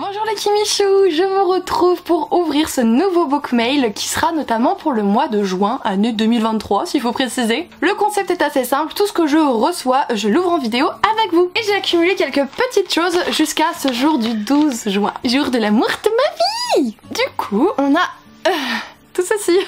Bonjour les Kimichou, je vous retrouve pour ouvrir ce nouveau book mail qui sera notamment pour le mois de juin, année 2023 s'il faut préciser. Le concept est assez simple, tout ce que je reçois, je l'ouvre en vidéo avec vous. Et j'ai accumulé quelques petites choses jusqu'à ce jour du 12 juin, jour de l'amour de ma vie. Du coup, on a... tout ceci.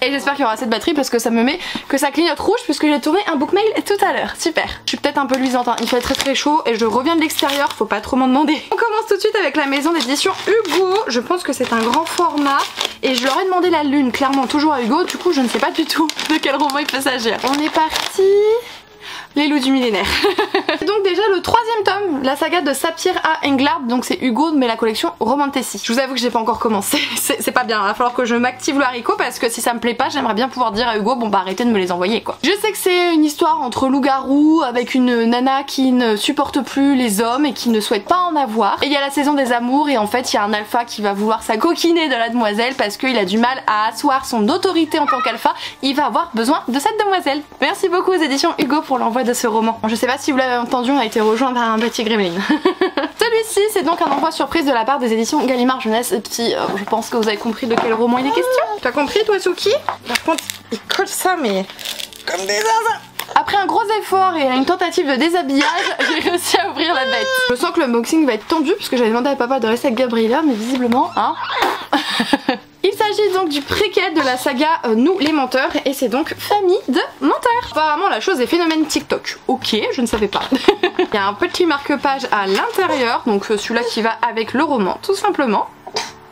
Et j'espère qu'il y aura assez de batterie parce que ça me met que ça clignote rouge puisque j'ai tourné un book mail tout à l'heure. Super. Je suis peut-être un peu luisante, hein. Il fait très chaud et je reviens de l'extérieur, faut pas trop m'en demander. On commence tout de suite avec la maison d'édition Hugo. Je pense que c'est un grand format et je leur ai demandé la lune, clairement toujours à Hugo. Du coup je ne sais pas du tout de quel roman il peut s'agir. On est parti. Les loups du millénaire. Donc déjà le troisième tome, la saga de Sapir à Englard, donc c'est Hugo mais la collection Romantasy. Je vous avoue que j'ai pas encore commencé, c'est pas bien, il va falloir que je m'active le haricot parce que si ça me plaît pas, j'aimerais bien pouvoir dire à Hugo bon bah arrêtez de me les envoyer quoi. Je sais que c'est une histoire entre loups-garous avec une nana qui ne supporte plus les hommes et qui ne souhaite pas en avoir. Et il y a la saison des amours et en fait il y a un alpha qui va vouloir s'acoquiner de la demoiselle parce qu'il a du mal à asseoir son autorité en tant qu'alpha. Il va avoir besoin de cette demoiselle. Merci beaucoup aux éditions Hugo pour l'envoi de ce roman. Je sais pas si vous l'avez entendu, on a été rejoint par un petit gremlin. Celui-ci c'est donc un envoi surprise de la part des éditions Gallimard Jeunesse. Je pense que vous avez compris de quel roman il est question. T'as compris toi Suki? Par contre il colle ça mais comme des zinzins. Après un gros effort et une tentative de déshabillage, j'ai réussi à ouvrir la bête. Je sens que le unboxing va être tendu puisque j'avais demandé à papa de rester avec Gabriella mais visiblement hein. Il s'agit donc du préquel de la saga Nous les menteurs et c'est donc Famille de menteurs. Apparemment la chose est phénomène TikTok. Ok, je ne savais pas. Il y a un petit marque-page à l'intérieur, donc celui-là qui va avec le roman tout simplement.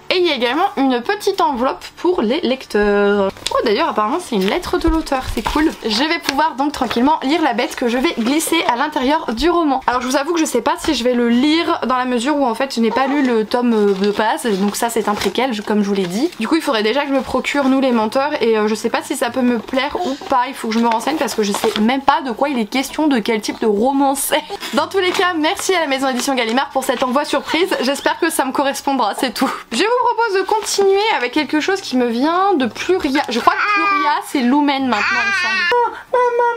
Et il y a également une petite enveloppe pour les lecteurs. Oh d'ailleurs apparemment c'est une lettre de l'auteur, c'est cool. Je vais pouvoir donc tranquillement lire la bête que je vais glisser à l'intérieur du roman. Alors je vous avoue que je sais pas si je vais le lire dans la mesure où en fait je n'ai pas lu le tome de base, donc ça c'est un préquel comme je vous l'ai dit. Du coup il faudrait déjà que je me procure Nous les menteurs et je sais pas si ça peut me plaire ou pas, il faut que je me renseigne parce que je sais même pas de quoi il est question, de quel type de roman c'est. Dans tous les cas merci à la maison d'édition Gallimard pour cet envoi surprise, j'espère que ça me correspondra, c'est tout. Je vous propose de continuer avec quelque chose qui me vient de Pluria. Je crois que Pluria c'est Lumen maintenant il me semble.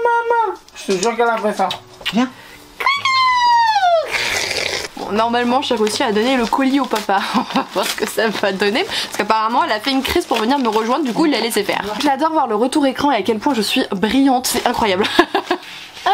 Maman. Je te jure qu'elle a fait ça. Viens. Bon, normalement j'ai réussi à donner le colis au papa. On va voir ce que ça va donner. Parce qu'apparemment elle a fait une crise pour venir me rejoindre, du coup il l'a laissé faire. J'adore voir le retour écran et à quel point je suis brillante, c'est incroyable. Ah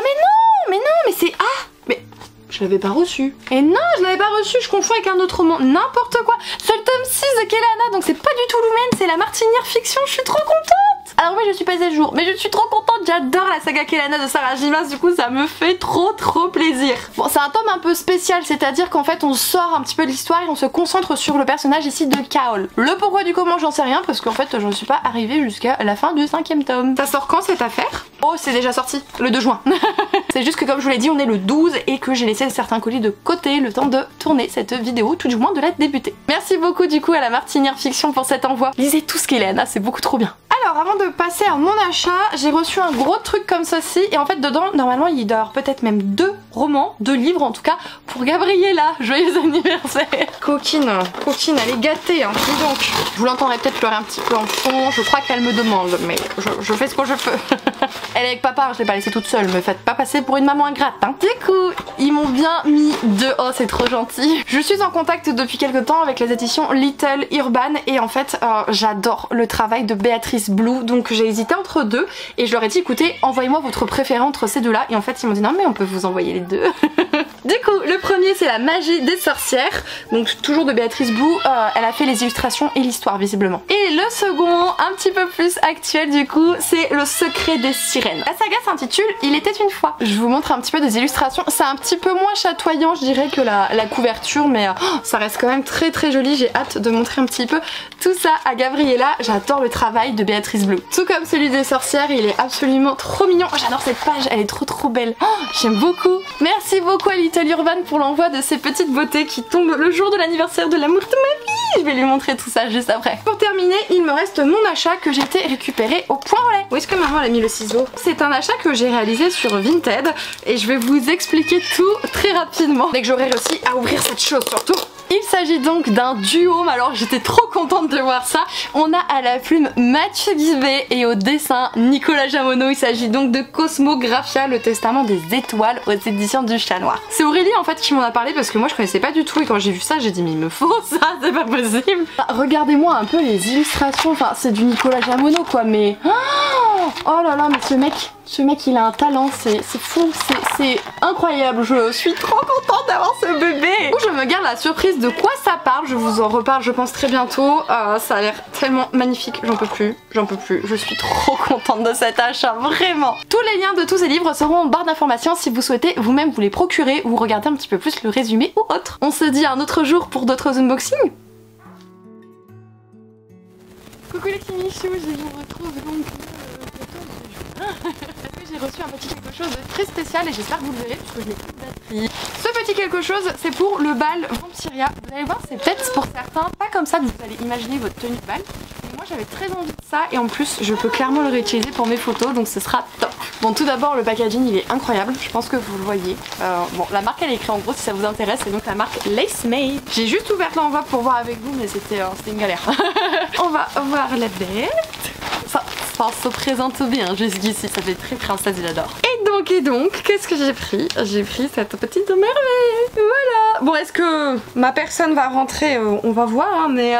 mais non mais c'est... Ah mais... Je l'avais pas reçu. Et non, je l'avais pas reçu, je confonds avec un autre roman. N'importe quoi. C'est le tome 6 de Kelana, donc c'est pas du tout Lumen, c'est La Martinière Fiction, je suis trop contente. Alors oui, je suis pas à jour, mais je suis trop contente, j'adore la saga Kelana de Sarah Gimas, du coup ça me fait trop plaisir. Bon, c'est un tome un peu spécial, c'est-à-dire qu'en fait on sort un petit peu de l'histoire et on se concentre sur le personnage ici de Kaol. Le pourquoi du comment j'en sais rien, parce qu'en fait je ne suis pas arrivée jusqu'à la fin du 5e tome. Ça sort quand cette affaire? Oh, c'est déjà sorti, le 2 juin. C'est juste que comme je vous l'ai dit, on est le 12 et que j'ai laissé certains colis de côté le temps de tourner cette vidéo, tout du moins de la débuter. Merci beaucoup du coup à La Martinière Fiction pour cet envoi. Lisez tout ce qu'il est, c'est beaucoup trop bien. Alors avant de passer à mon achat, j'ai reçu un gros truc comme ceci et en fait dedans normalement il doit y avoir peut-être même 2 romans, 2 livres en tout cas pour Gabriella. Joyeux anniversaire. Coquine, elle est gâtée hein, dis donc. Vous l'entendrez peut-être pleurer un petit peu en fond, je crois qu'elle me demande mais je fais ce que je peux. Elle est avec papa, je l'ai pas laissée toute seule, me faites pas passer pour une maman ingrate hein. Du coup, ils m'ont bien mis 2, oh c'est trop gentil. Je suis en contact depuis quelques temps avec les éditions Little Urban et en fait j'adore le travail de Béatrice Blue, donc j'ai hésité entre 2 et je leur ai dit écoutez envoyez-moi votre préféré entre ces 2 là et en fait ils m'ont dit non mais on peut vous envoyer les 2. Du coup le premier c'est La Magie des sorcières, donc toujours de Béatrice Blue, elle a fait les illustrations et l'histoire visiblement. Et le second, un petit peu plus actuel du coup, c'est Le Secret des Sirènes. La saga s'intitule Il était une fois. Je vous montre un petit peu des illustrations, c'est un petit peu moins chatoyant je dirais que la couverture mais ça reste quand même très joli, j'ai hâte de montrer un petit peu tout ça à Gabriella. J'adore le travail de Béatrice Blue. Tout comme celui des sorcières, il est absolument trop mignon. Oh, j'adore cette page, elle est trop belle. Oh, j'aime beaucoup. Merci beaucoup à Little Urban pour l'envoi de ces petites beautés qui tombent le jour de l'anniversaire de l'amour de ma vie. Je vais lui montrer tout ça juste après. Pour terminer, il me reste mon achat que j'ai été récupéré au Point Relais. Où est-ce que maman a mis le ciseau? C'est un achat que j'ai réalisé sur Vinted et je vais vous expliquer tout très rapidement dès que j'aurai réussi à ouvrir cette chose surtout. Il s'agit donc d'un duo, alors j'étais trop contente de voir ça. On a à la plume Mathieu Guibé et au dessin Nicolas Jamono. Il s'agit donc de Cosmographia, le testament des étoiles aux éditions du Chat Noir. C'est Aurélie en fait qui m'en a parlé parce que moi je connaissais pas du tout et quand j'ai vu ça j'ai dit mais il me faut ça, c'est pas possible. Regardez-moi un peu les illustrations, enfin c'est du Nicolas Jamono quoi mais... Oh là là mais ce mec il a un talent, c'est fou, c'est incroyable, je suis trop contente d'avoir ce bébé. Je me garde la surprise de quoi ça parle, je vous en reparle je pense très bientôt. Ça a l'air tellement magnifique, j'en peux plus, je suis trop contente de cet achat, vraiment. Tous les liens de tous ces livres seront en barre d'informations si vous souhaitez vous-même vous les procurer ou regarder un petit peu plus le résumé ou autre. On se dit à un autre jour pour d'autres unboxings. Coucou les petits michous, je vous retrouve donc j'ai reçu un petit quelque chose de très spécial et j'espère que vous le verrez puisque je n'ai plus de batterie. Ce petit quelque chose c'est pour le bal Vampiria. Vous allez voir c'est peut-être pour certains pas comme ça que vous allez imaginer votre tenue de bal. Mais moi j'avais très envie de ça et en plus je peux clairement le réutiliser pour mes photos donc ce sera top. Bon tout d'abord le packaging il est incroyable, je pense que vous le voyez. Bon la marque elle est écrite en gros si ça vous intéresse, c'est donc la marque Lace Made. J'ai juste ouvert l'enveloppe pour voir avec vous mais c'était une galère. On va voir la bête. Ça se présente bien jusqu'ici, ça fait très princesse, il adore. Et donc, qu'est-ce que j'ai pris? J'ai pris cette petite merveille, voilà. Bon, est-ce que ma personne va rentrer? On va voir, hein, mais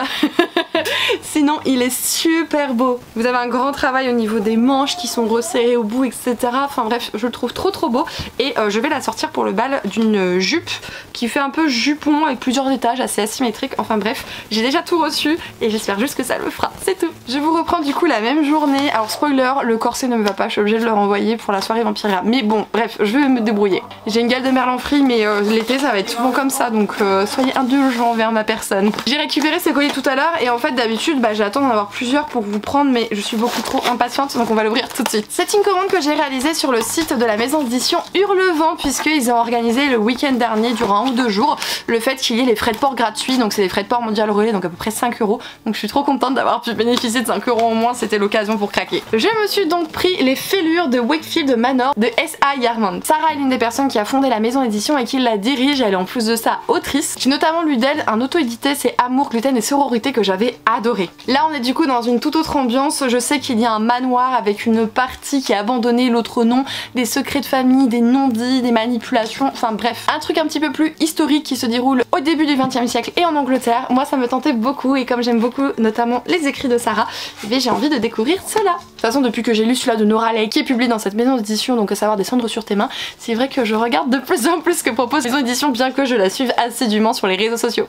sinon, il est super beau. Vous avez un grand travail au niveau des manches qui sont resserrées au bout, etc. Enfin bref, je le trouve trop beau. Et je vais la sortir pour le bal d'une jupe qui fait un peu jupon avec plusieurs étages, assez asymétrique. Enfin bref, j'ai déjà tout reçu et j'espère juste que ça le fera, c'est tout. Je vous reprends du coup la même journée. Alors spoiler, le corset ne me va pas, je suis obligée de le renvoyer pour la soirée Vampiria. Mais bon, bref, je vais me débrouiller. J'ai une gale de merlan frit, mais l'été ça va être souvent comme ça, donc soyez indulgents envers ma personne. J'ai récupéré ces colis tout à l'heure et en fait d'habitude j'attends d'en avoir plusieurs pour vous prendre, mais je suis beaucoup trop impatiente donc on va l'ouvrir tout de suite. C'est une commande que j'ai réalisée sur le site de la maison d'édition Hurlevent puisqu'ils ont organisé le week-end dernier durant 1 ou 2 jours le fait qu'il y ait les frais de port gratuits, donc c'est les frais de port mondial relais, donc à peu près 5 €. Donc je suis trop contente d'avoir pu bénéficier de 5 € au moins, c'était l'occasion pour craquer. Je me suis donc pris les fêlures de Wakefield Manor de S.A. Yarmouth. Sarah est l'une des personnes qui a fondé la maison d'édition et qui la dirige, elle est en plus de ça autrice. J'ai notamment lu d'elle un auto-édité, c'est Amour, gluten et sororité que j'avais adoré. Là on est du coup dans une toute autre ambiance, je sais qu'il y a un manoir avec une partie qui est abandonnée, l'autre non, des secrets de famille, des non-dits, des manipulations, enfin bref, un truc un petit peu plus historique qui se déroule au début du XXe siècle et en Angleterre. Moi ça me tentait beaucoup et comme j'aime beaucoup notamment les écrits de Sarah, j'ai envie de découvrir cela. De toute façon depuis que j'ai lu celui-là de Nora Leigh qui est publié dans cette maison d'édition, donc à savoir Des cendres sur tes mains, c'est vrai que je regarde de plus en plus ce que propose la maison d'édition bien que je la suive assidûment sur les réseaux sociaux.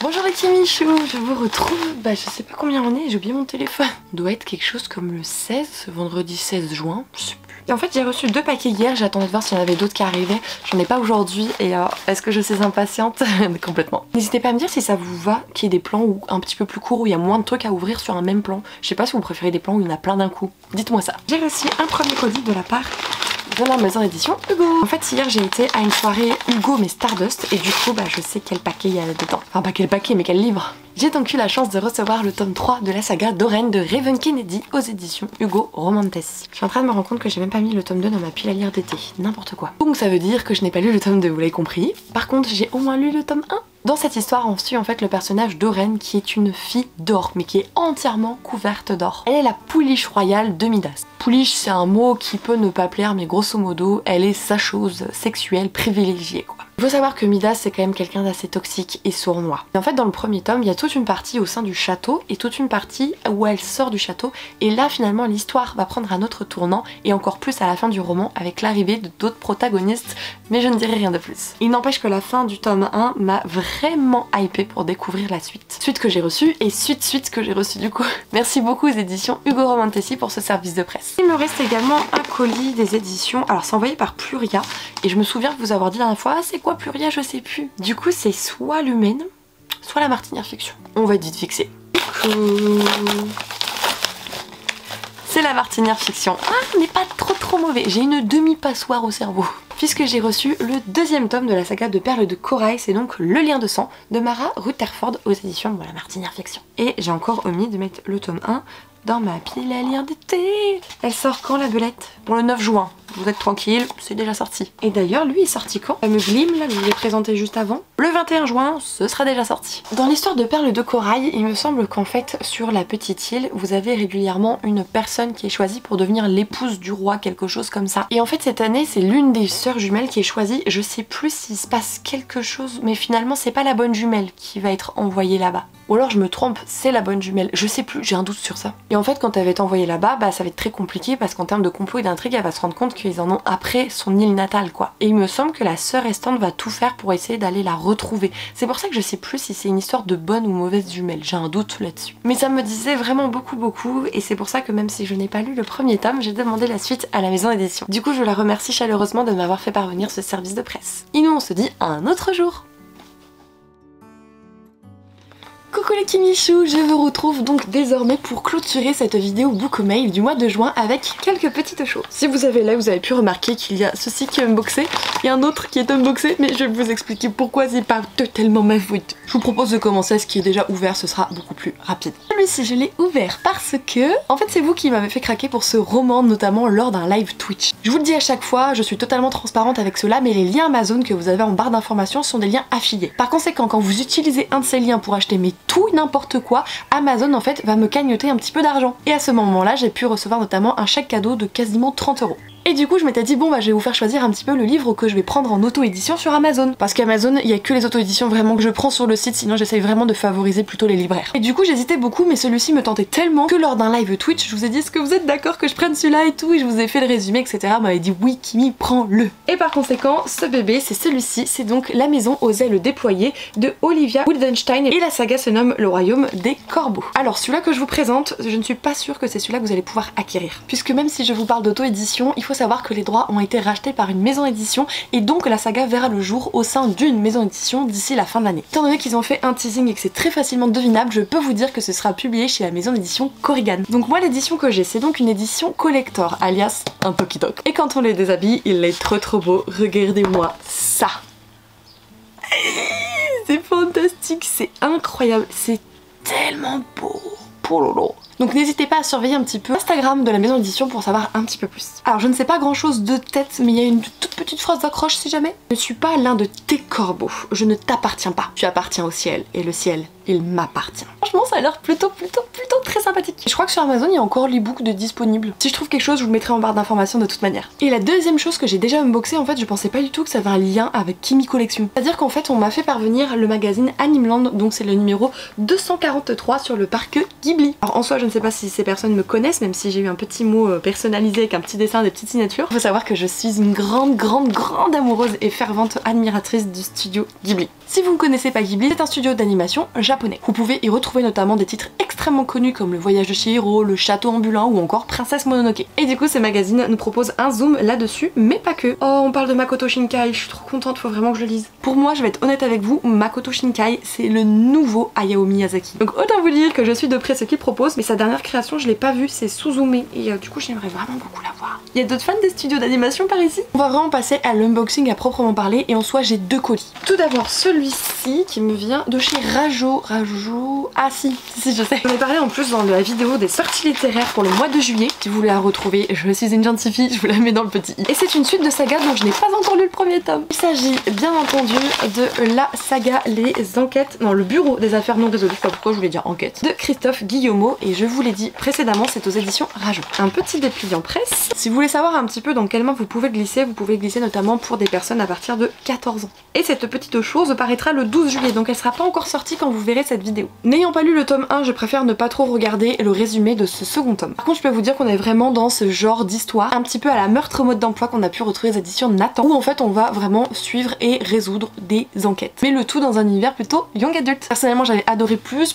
Bonjour les petits michous, je vous retrouve, je sais pas combien on est, j'ai oublié mon téléphone. On doit être quelque chose comme le 16, vendredi 16 juin, je sais plus. Et en fait j'ai reçu 2 paquets hier, j'attendais de voir s'il y en avait d'autres qui arrivaient, j'en ai pas aujourd'hui et est-ce que je suis impatiente? Complètement. N'hésitez pas à me dire si ça vous va qu'il y ait des plans ou un petit peu plus courts où il y a moins de trucs à ouvrir sur un même plan. Je sais pas si vous préférez des plans où il y en a plein d'un coup, dites-moi ça. J'ai reçu un premier colis de la part de la maison d'édition Hugo. En fait hier j'ai été à une soirée Hugo mais Stardust et du coup je sais quel paquet il y a dedans. Enfin pas quel paquet mais quel livre. J'ai donc eu la chance de recevoir le tome 3 de la saga Doreen de Raven Kennedy aux éditions Hugo Romantes. Je suis en train de me rendre compte que j'ai même pas mis le tome 2 dans ma pile à lire d'été, n'importe quoi. Donc ça veut dire que je n'ai pas lu le tome 2, vous l'avez compris. Par contre j'ai au moins lu le tome 1. Dans cette histoire, on suit en fait le personnage d'Oren qui est une fille d'or, mais qui est entièrement couverte d'or. Elle est la pouliche royale de Midas. Pouliche, c'est un mot qui peut ne pas plaire, mais grosso modo, elle est sa chose sexuelle privilégiée, quoi. Il faut savoir que Midas c'est quand même quelqu'un d'assez toxique et sournois. Et en fait dans le premier tome il y a toute une partie au sein du château et toute une partie où elle sort du château et là finalement l'histoire va prendre un autre tournant et encore plus à la fin du roman avec l'arrivée de d'autres protagonistes, mais je ne dirai rien de plus. Il n'empêche que la fin du tome 1 m'a vraiment hypée pour découvrir la suite. Suite que j'ai reçue et suite que j'ai reçue du coup. Merci beaucoup aux éditions Hugo Romantesi pour ce service de presse. Il me reste également un colis des éditions, alors c'est envoyé par Pluria et je me souviens de vous avoir dit la dernière fois, c'est quoi Pluria, je sais plus. Du coup c'est soit l'humaine, soit la martinière fiction. On va être vite fixé. C'est la martinière fiction. Ah mais pas trop mauvais, j'ai une demi-passoire au cerveau. Puisque j'ai reçu le 2e tome de la saga de Perles de Corail, c'est donc Le Lien de sang de Mara Rutherford aux éditions de la martinière fiction. Et j'ai encore omis de mettre le tome 1 dans ma pile à lire d'été. Elle sort quand la belette? Pour le 9 juin. vous êtes tranquille, c'est déjà sorti. Et d'ailleurs, lui est sorti quand? Le Glim, là, je vous l'ai présenté juste avant. Le 21 juin, ce sera déjà sorti. Dans l'histoire de Perles de Corail, il me semble qu'en fait, sur la petite île, vous avez régulièrement une personne qui est choisie pour devenir l'épouse du roi, quelque chose comme ça. Et en fait, cette année, c'est l'une des sœurs jumelles qui est choisie. Je sais plus s'il se passe quelque chose, mais finalement, c'est pas la bonne jumelle qui va être envoyée là-bas. Ou alors je me trompe, c'est la bonne jumelle, je sais plus, j'ai un doute sur ça. Et en fait quand elle va être envoyée là-bas, bah ça va être très compliqué parce qu'en termes de complot et d'intrigue, elle va se rendre compte qu'ils en ont après son île natale quoi. Et il me semble que la sœur restante va tout faire pour essayer d'aller la retrouver. C'est pour ça que je sais plus si c'est une histoire de bonne ou mauvaise jumelle, j'ai un doute là-dessus. Mais ça me disait vraiment beaucoup et c'est pour ça que même si je n'ai pas lu le premier tome, j'ai demandé la suite à la maison d'édition. Du coup je la remercie chaleureusement de m'avoir fait parvenir ce service de presse. Et nous on se dit à un autre jour. Coucou les Kimichou, je vous retrouve donc désormais pour clôturer cette vidéo book mail du mois de juin avec quelques petites choses. Si vous avez là, vous avez pu remarquer qu'il y a ceci qui est unboxé et un autre qui est unboxé, mais je vais vous expliquer pourquoi c'est pas totalement ma faute. Je vous propose de commencer à ce qui est déjà ouvert, ce sera beaucoup plus rapide. Celui-ci, je l'ai ouvert parce que, en fait, c'est vous qui m'avez fait craquer pour ce roman, notamment lors d'un live Twitch. Je vous le dis à chaque fois, je suis totalement transparente avec cela, mais les liens Amazon que vous avez en barre d'informations sont des liens affiliés. Par conséquent, quand vous utilisez un de ces liens pour acheter tout et n'importe quoi, Amazon en fait va me cagnoter un petit peu d'argent. Et à ce moment-là, j'ai pu recevoir notamment un chèque cadeau de quasiment 30 €. Et du coup je m'étais dit bon bah je vais vous faire choisir un petit peu le livre que je vais prendre en auto-édition sur Amazon. Parce qu'Amazon, il y a que les auto-éditions vraiment que je prends sur le site, sinon j'essaye vraiment de favoriser plutôt les libraires. Et du coup j'hésitais beaucoup, mais celui-ci me tentait tellement que lors d'un live Twitch, je vous ai dit est-ce que vous êtes d'accord que je prenne celui-là et tout, et je vous ai fait le résumé etc. M'avait dit oui Kimi, prends-le. Et par conséquent ce bébé c'est celui-ci, c'est donc La maison aux ailes déployées de Olivia Wildenstein et la saga se nomme Le royaume des corbeaux. Alors celui-là que je vous présente, je ne suis pas sûre que c'est celui-là que vous allez pouvoir acquérir. Puisque même si je vous parle d'auto-édition, il faut savoir que les droits ont été rachetés par une maison d'édition et donc la saga verra le jour au sein d'une maison d'édition d'ici la fin de l'année. Étant donné qu'ils ont fait un teasing et que c'est très facilement devinable, je peux vous dire que ce sera publié chez la maison d'édition Korrigan. Donc moi l'édition que j'ai, c'est donc une édition collector, alias un Tokitok. Et quand on les déshabille, il est trop beau, regardez-moi ça. C'est fantastique, c'est incroyable, c'est tellement beau. Pololo. Donc n'hésitez pas à surveiller un petit peu l'Instagram de la maison d'édition pour savoir un petit peu plus. Alors je ne sais pas grand chose de tête, mais il y a une toute petite phrase d'accroche si jamais. Je ne suis pas l'un de tes corbeaux, je ne t'appartiens pas. Tu appartiens au ciel, et le ciel, il m'appartient. Franchement ça a l'air plutôt très sympathique. Je crois que sur Amazon il y a encore l'ebook de disponible. Si je trouve quelque chose, je vous le mettrai en barre d'informations de toute manière. Et la deuxième chose que j'ai déjà unboxé, en fait je pensais pas du tout que ça avait un lien avec Kimi Collection. C'est-à-dire qu'en fait on m'a fait parvenir le magazine Animeland, donc c'est le numéro 243 sur le parc Ghibli. Alors en soi je ne sais pas si ces personnes me connaissent, même si j'ai eu un petit mot personnalisé avec un petit dessin, des petites signatures. Il faut savoir que je suis une grande amoureuse et fervente admiratrice du studio Ghibli. Si vous ne connaissez pas Ghibli, c'est un studio d'animation japonais. Vous pouvez y retrouver notamment des titres extrêmement connus comme Le Voyage de Chihiro, Le Château ambulant ou encore Princesse Mononoke. Et du coup ces magazines nous proposent un zoom là-dessus, mais pas que. Oh, on parle de Makoto Shinkai, je suis trop contente, faut vraiment que je le lise. Pour moi, je vais être honnête avec vous, Makoto Shinkai c'est le nouveau Hayao Miyazaki. Donc autant vous dire que je suis de près ce qu'il propose, mais sa dernière création je l'ai pas vue, c'est Suzume, et du coup j'aimerais vraiment beaucoup la voir. Il y a d'autres fans des studios d'animation par ici? On va vraiment passer à l'unboxing à proprement parler, et en soi j'ai deux colis. Tout d'abord celui-ci qui me vient de chez Rajo. Ah si je sais. J'en ai parlé en plus dans la vidéo des sorties littéraires pour le mois de juillet. Si vous voulez la retrouver, je suis une gentille fille, je vous la mets dans le petit i. Et c'est une suite de saga dont je n'ai pas encore lu le premier tome. Il s'agit bien entendu de la saga Les enquêtes, non, le bureau des affaires non résolues, je sais pas pourquoi je voulais dire enquête, de Christophe Guillemot, et je vous l'ai dit précédemment, c'est aux éditions Rajo. Un petit dépliant presse. Si vous voulez savoir un petit peu dans quelle main vous pouvez glisser notamment pour des personnes à partir de 14 ans. Et cette petite chose paraîtra le 12 juillet, donc elle sera pas encore sortie quand vous verrez cette vidéo. N'ayant pas lu le tome 1, je préfère ne pas trop regarder le résumé de ce second tome. Par contre, je peux vous dire qu'on est vraiment dans ce genre d'histoire, un petit peu à la meurtre mode d'emploi qu'on a pu retrouver aux éditions Nathan, où en fait on va vraiment suivre et résoudre des enquêtes. Mais le tout dans un univers plutôt young adulte. Personnellement, j'avais adoré plus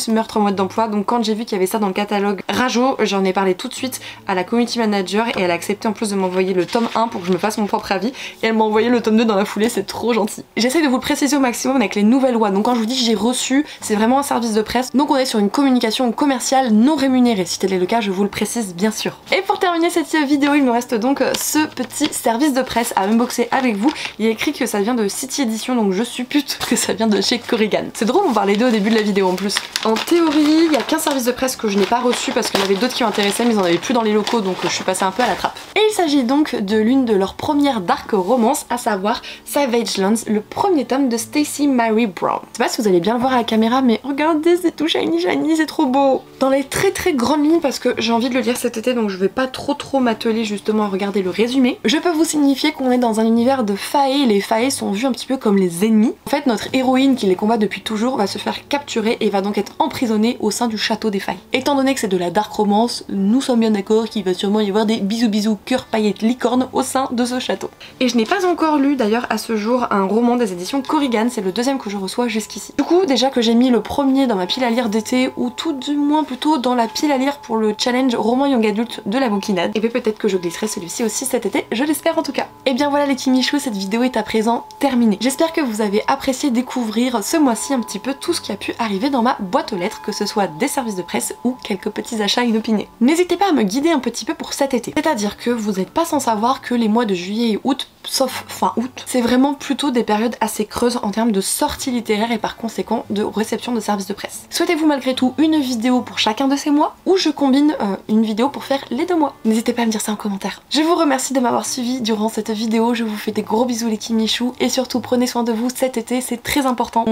meurtre mode d'emploi, donc quand j'ai vu qu'il y avait ça dans le catalogue Rajo, j'en ai parlé tout de suite à la community manager et elle a accepté en plus de m'envoyer le tome 1 pour que je me fasse mon propre avis, et elle m'a envoyé le tome 2 dans la foulée, c'est trop gentil. J'essaie de vous le préciser au maximum avec les nouvelles lois, donc quand je vous dis que j'ai reçu, c'est vraiment un service de presse, donc on est sur une communication commerciale non rémunérée. Si tel est le cas, je vous le précise bien sûr. Et pour terminer cette vidéo, il me reste donc ce petit service de presse à unboxer avec vous. Il y a écrit que ça vient de City Edition, donc je suppute que ça vient de chez Korrigan. C'est drôle, on parlait d'eux au début de la vidéo en plus. En théorie, il n'y a qu'un service de presse presse que je n'ai pas reçue parce qu'il y en avait d'autres qui m'intéressaient mais ils en avaient plus dans les locaux, donc je suis passée un peu à la trappe. Et il s'agit donc de l'une de leurs premières dark romance, à savoir Savage Lands, le premier tome de Stacey Marie Brown. Je sais pas si vous allez bien le voir à la caméra, mais regardez, c'est tout shiny shiny, c'est trop beau. Dans les très grandes lignes, parce que j'ai envie de le lire cet été, donc je vais pas trop m'atteler justement à regarder le résumé, je peux vous signifier qu'on est dans un univers de fae. Les fae sont vus un petit peu comme les ennemis. En fait, notre héroïne qui les combat depuis toujours va se faire capturer et va donc être emprisonnée au sein du château des fae. Étant donné que c'est de la dark romance, nous sommes bien d'accord qu'il va sûrement y avoir des bisous cœur paillettes licorne au sein de ce château. Et je n'ai pas encore lu d'ailleurs à ce jour un roman des éditions Corrigan, c'est le deuxième que je reçois jusqu'ici. Du coup, déjà que j'ai mis le premier dans ma pile à lire d'été, ou tout du moins plutôt dans la pile à lire pour le challenge roman young adulte de la bouquinade, et bien peut-être que je glisserai celui-ci aussi cet été, je l'espère en tout cas. Et bien voilà les Kimichou, cette vidéo est à présent terminée. J'espère que vous avez apprécié découvrir ce mois-ci un petit peu tout ce qui a pu arriver dans ma boîte aux lettres, que ce soit des services de presse ou quelques petits achats inopinés. N'hésitez pas à me guider un petit peu pour cet été. C'est-à-dire que vous n'êtes pas sans savoir que les mois de juillet et août, sauf fin août, c'est vraiment plutôt des périodes assez creuses en termes de sorties littéraires et par conséquent de réception de services de presse. Souhaitez-vous malgré tout une vidéo pour chacun de ces mois ou je combine une vidéo pour faire les 2 mois? N'hésitez pas à me dire ça en commentaire. Je vous remercie de m'avoir suivi durant cette vidéo, je vous fais des gros bisous les Kimichou et surtout prenez soin de vous cet été, c'est très important.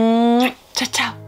Ciao ciao.